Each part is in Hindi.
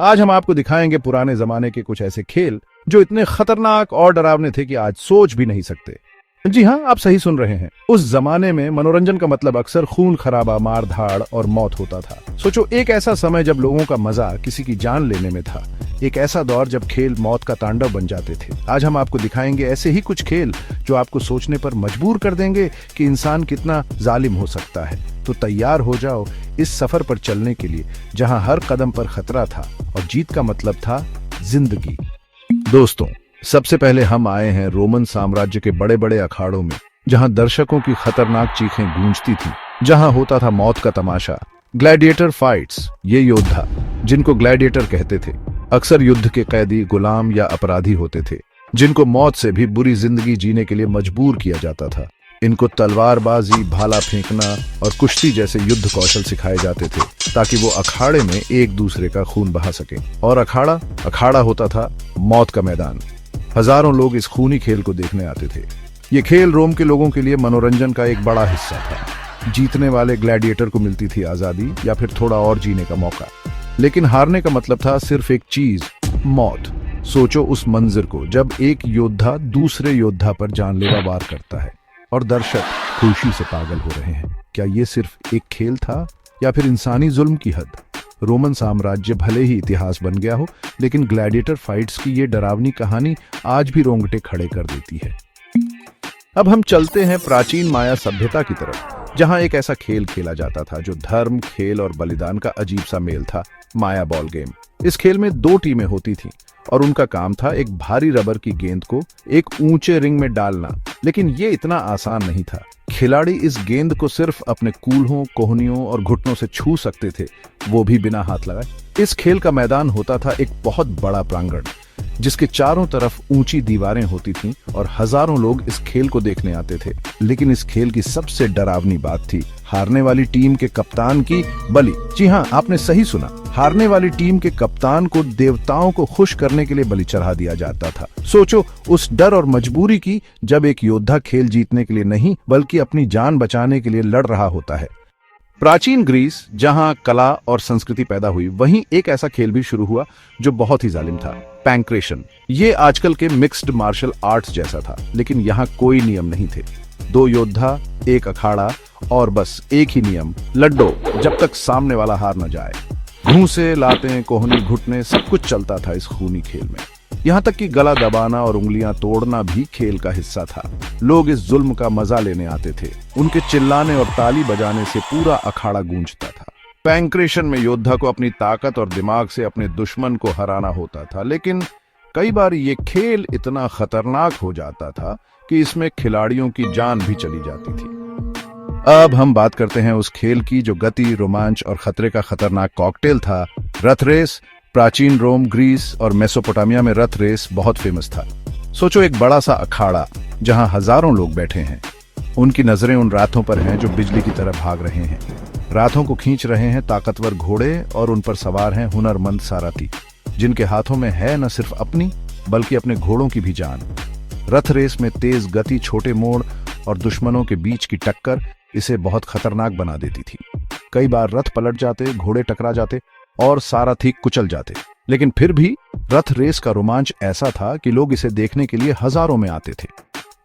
आज हम आपको दिखाएंगे पुराने जमाने के कुछ ऐसे खेल जो इतने खतरनाक और डरावने थे कि आज सोच भी नहीं सकते। जी हाँ, आप सही सुन रहे हैं। उस जमाने में मनोरंजन का मतलब अक्सर खून खराबा, मार धाड़ और मौत होता था। सोचो, एक ऐसा समय जब लोगों का मजा किसी की जान लेने में था। एक ऐसा दौर जब खेल मौत का तांडव बन जाते थे। आज हम आपको दिखाएंगे ऐसे ही कुछ खेल जो आपको सोचने पर मजबूर कर देंगे कि इंसान कितना जालिम हो सकता है। तो तैयार हो जाओ इस सफर पर चलने के लिए जहां हर कदम पर खतरा था और जीत का मतलब था जिंदगी। दोस्तों, सबसे पहले हम आए हैं रोमन साम्राज्य के बड़े बड़े अखाड़ों में, जहां दर्शकों की खतरनाक चीखें गूंजती थीं, जहां होता था मौत का तमाशा। ग्लैडिएटर फाइट्स, ये योद्धा जिनको ग्लैडिएटर कहते थे, अक्सर युद्ध के कैदी, गुलाम या अपराधी होते थे, जिनको मौत से भी बुरी जिंदगी जीने के लिए मजबूर किया जाता था। इनको तलवारबाजी, भाला फेंकना और कुश्ती जैसे युद्ध कौशल सिखाए जाते थे ताकि वो अखाड़े में एक दूसरे का खून बहा सके। और अखाड़ा होता था मौत का मैदान। हजारों लोग इस खूनी खेल को देखने आते थे। ये खेल रोम के लोगों के लिए मनोरंजन का एक बड़ा हिस्सा था। जीतने वाले ग्लैडिएटर को मिलती थी आजादी या फिर थोड़ा और जीने का मौका, लेकिन हारने का मतलब था सिर्फ एक चीज, मौत। सोचो उस मंजर को जब एक योद्धा दूसरे योद्धा पर जानलेवा वार करता है और दर्शक खुशी से पागल हो रहे हैं। क्या ये सिर्फ एक खेल था या फिर इंसानी जुल्म की हद? रोमन साम्राज्य भले ही इतिहास बन गया हो, लेकिन ग्लैडिएटर फाइट्स की ये डरावनी कहानी आज भी रोंगटे खड़े कर देती है। अब हम चलते हैं प्राचीन माया सभ्यता की तरफ, जहां एक ऐसा खेल खेला जाता था जो धर्म, खेल और बलिदान का अजीब सा मेल था, माया बॉल गेम। इस खेल में 2 टीमें होती थीं और उनका काम था एक भारी रबर की गेंद को एक ऊंचे रिंग में डालना। लेकिन ये इतना आसान नहीं था। खिलाड़ी इस गेंद को सिर्फ अपने कूल्हों, कोहनियों और घुटनों से छू सकते थे, वो भी बिना हाथ लगाए। इस खेल का मैदान होता था एक बहुत बड़ा प्रांगण, जिसके चारों तरफ ऊंची दीवारें होती थीं और हजारों लोग इस खेल को देखने आते थे। लेकिन इस खेल की सबसे डरावनी बात थी हारने वाली टीम के कप्तान की बलि। जी हाँ, आपने सही सुना। हारने वाली टीम के कप्तान को देवताओं को खुश करने के लिए बलि चढ़ा दिया जाता था। सोचो उस डर और मजबूरी की जब एक योद्धा खेल जीतने के लिए नहीं बल्कि अपनी जान बचाने के लिए लड़ रहा होता है। प्राचीन ग्रीस, जहां कला और संस्कृति पैदा हुई, वहीं एक ऐसा खेल भी शुरू हुआ जो बहुत ही जालिम था, पैंक्रेशन। ये आजकल के मिक्स्ड मार्शल आर्ट्स जैसा था, लेकिन यहाँ कोई नियम नहीं थे। 2 योद्धा, एक अखाड़ा और बस एक ही नियम, लड्डो जब तक सामने वाला हार न जाए। घूंसे, लातें, कोहनी, घुटने सब कुछ चलता था इस खूनी खेल में। यहाँ तक कि गला दबाना और उंगलियां तोड़ना भी खेल का हिस्सा था। लोग इस जुल्म का मजा लेने आते थे। उनके चिल्लाने और ताली बजाने से पूरा अखाड़ा गूंजता था। पैंक्रेशन में योद्धा को अपनी ताकत और दिमाग से अपने दुश्मन को हराना होता था, लेकिन कई बार ये खेल इतना खतरनाक हो जाता था कि इसमें खिलाड़ियों की जान भी चली जाती थी। अब हम बात करते हैं उस खेल की जो गति, रोमांच और खतरे का खतरनाक कॉकटेल था, रथ रेस। प्राचीन रोम, ग्रीस और मेसोपोटामिया में रथ रेस बहुत फेमस था। सोचो एक बड़ा सा अखाड़ा जहां हजारों लोग बैठे हैं। उनकी नजरें उन राथों पर हैं जो बिजली की तरह भाग रहे हैं। राथों को खींच रहे हैं ताकतवर घोड़े और उन पर सवार हैं हुनरमंद सारथी, जिनके हाथों में है न सिर्फ अपनी बल्कि अपने घोड़ों की भी जान। रथ रेस में तेज गति, छोटे मोड़ और दुश्मनों के बीच की टक्कर इसे बहुत खतरनाक बना देती थी। कई बार रथ पलट जाते, घोड़े टकरा जाते और सारथी कुचल जाते, लेकिन फिर भी रथ रेस का रोमांच ऐसा था कि लोग इसे देखने के लिए हजारों में आते थे।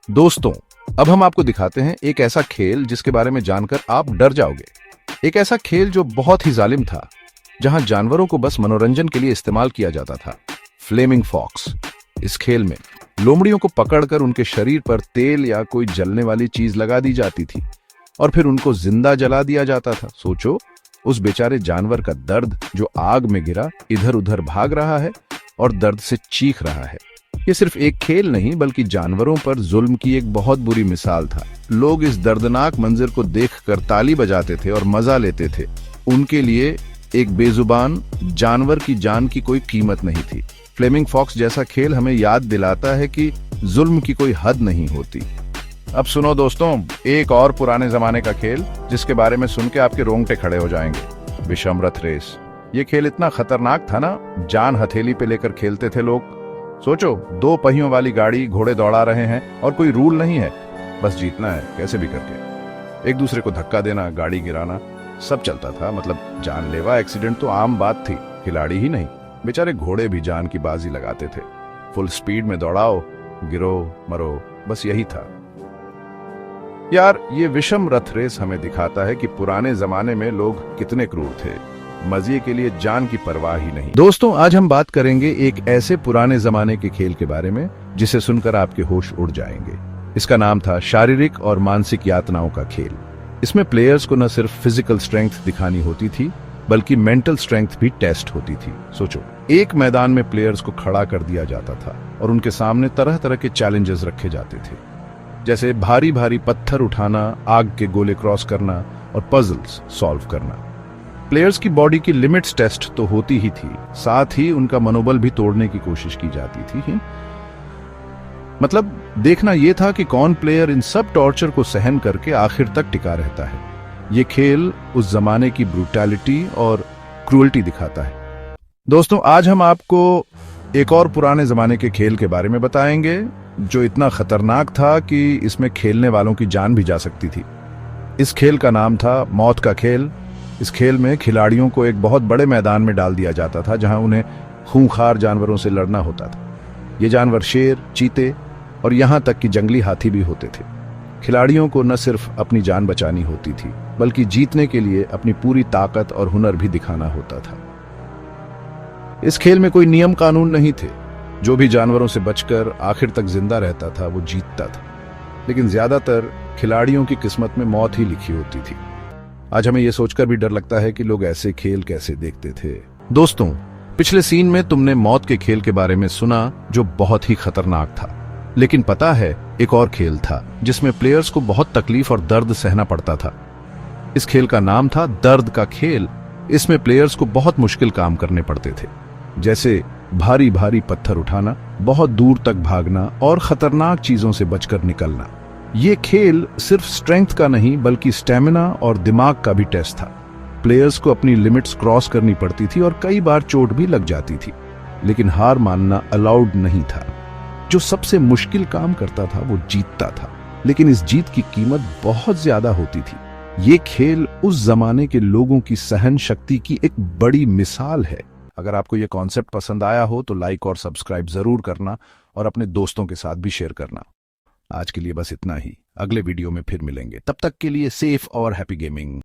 दोस्तों, अब हम आपको दिखाते हैं एक ऐसा खेल जिसके बारे में जानकर आप डर जाओगे। एक ऐसा खेल जो बहुत ही जालिम था, जहां जानवरों को बस मनोरंजन के लिए इस्तेमाल किया जाता था, फ्लेमिंग फॉक्स। इस खेल में लोमड़ियों को पकड़कर उनके शरीर पर तेल या कोई जलने वाली चीज लगा दी जाती थी और फिर उनको जिंदा जला दिया जाता था। सोचो उस बेचारे जानवर का दर्द, जो आग में गिरा, इधर उधर भाग रहा है और दर्द से चीख रहा है। ये सिर्फ एक खेल नहीं बल्कि जानवरों पर जुल्म की एक बहुत बुरी मिसाल था। लोग इस दर्दनाक मंजर को देखकर ताली बजाते थे और मजा लेते थे। उनके लिए एक बेजुबान जानवर की जान की कोई कीमत नहीं थी। फ्लेमिंग फॉक्स जैसा खेल हमें याद दिलाता है कि जुल्म की कोई हद नहीं होती। अब सुनो दोस्तों, एक और पुराने जमाने का खेल जिसके बारे में सुन के आपके रोंगटे खड़े हो जाएंगे, विषम रथ रेस। ये खेल इतना खतरनाक था ना, जान हथेली पे लेकर खेलते थे लोग। सोचो 2 पहियों वाली गाड़ी, घोड़े दौड़ा रहे हैं और कोई रूल नहीं है, बस जीतना है कैसे भी करके। एक दूसरे को धक्का देना, गाड़ी गिराना, सब चलता था। मतलब जानलेवा एक्सीडेंट तो आम बात थी, खिलाड़ी ही नहीं बेचारे घोड़े भी जान की बाजी लगाते थे। फुल स्पीड में दौड़ाओ, गिरो मरो, बस यही था। यार, ये विषम रथ रेस हमें दिखाता है कि पुराने जमाने में लोग कितने क्रूर थे, मजे के लिए जान की परवाह ही नहीं। दोस्तों, आज हम बात करेंगे एक ऐसे पुराने जमाने के खेल के बारे में जिसे सुनकर आपके होश उड़ जाएंगे। इसका नाम था शारीरिक और मानसिक यातनाओं का खेल। इसमें प्लेयर्स को न सिर्फ फिजिकल स्ट्रेंथ दिखानी होती थी, बल्कि मेंटल स्ट्रेंथ भी टेस्ट होती थी। सोचो, एक मैदान में प्लेयर्स को खड़ा कर दिया जाता था और उनके सामने तरह तरह के चैलेंजेस रखे जाते थे, जैसे भारी भारी पत्थर उठाना, आग के गोले क्रॉस करना और पजल्स सॉल्व करना। प्लेयर्स की बॉडी की लिमिट्स टेस्ट तो होती ही थी, साथ ही उनका मनोबल भी तोड़ने की कोशिश की जाती थी। मतलब देखना यह था कि कौन प्लेयर इन सब टॉर्चर को सहन करके आखिर तक टिका रहता है। ये खेल उस जमाने की ब्रूटैलिटी और क्रूअल्टी दिखाता है। दोस्तों, आज हम आपको एक और पुराने जमाने के खेल के बारे में बताएंगे जो इतना खतरनाक था कि इसमें खेलने वालों की जान भी जा सकती थी। इस खेल का नाम था मौत का खेल। इस खेल में खिलाड़ियों को एक बहुत बड़े मैदान में डाल दिया जाता था जहां उन्हें खूंखार जानवरों से लड़ना होता था। ये जानवर शेर, चीते और यहां तक कि जंगली हाथी भी होते थे। खिलाड़ियों को न सिर्फ अपनी जान बचानी होती थी, बल्कि जीतने के लिए अपनी पूरी ताकत और हुनर भी दिखाना होता था। इस खेल में कोई नियम कानून नहीं थे। जो भी जानवरों से बचकर आखिर तक जिंदा रहता था वो जीतता था, लेकिन ज्यादातर खिलाड़ियों की किस्मत में मौत ही लिखी होती थी। आज हमें यह सोचकर भी डर लगता है कि लोग ऐसे खेल कैसे देखते थे। दोस्तों, पिछले सीन में तुमने मौत के खेल के बारे में सुना जो बहुत ही खतरनाक था, लेकिन पता है एक और खेल था जिसमें प्लेयर्स को बहुत तकलीफ और दर्द सहना पड़ता था। इस खेल का नाम था दर्द का खेल। इसमें प्लेयर्स को बहुत मुश्किल काम करने पड़ते थे, जैसे भारी भारी पत्थर उठाना, बहुत दूर तक भागना और खतरनाक चीजों से बचकर निकलना। ये खेल सिर्फ स्ट्रेंथ का नहीं बल्कि स्टेमिना और दिमाग का भी टेस्ट था। प्लेयर्स को अपनी लिमिट्स क्रॉस करनी पड़ती थी और कई बार चोट भी लग जाती थी, लेकिन हार मानना अलाउड नहीं था। जो सबसे मुश्किल काम करता था वो जीतता था, लेकिन इस जीत की कीमत बहुत ज्यादा होती थी। ये खेल उस जमाने के लोगों की सहन शक्ति की एक बड़ी मिसाल है। अगर आपको ये कॉन्सेप्ट पसंद आया हो तो लाइक और सब्सक्राइब जरूर करना और अपने दोस्तों के साथ भी शेयर करना। आज के लिए बस इतना ही। अगले वीडियो में फिर मिलेंगे, तब तक के लिए सेफ और हैप्पी गेमिंग।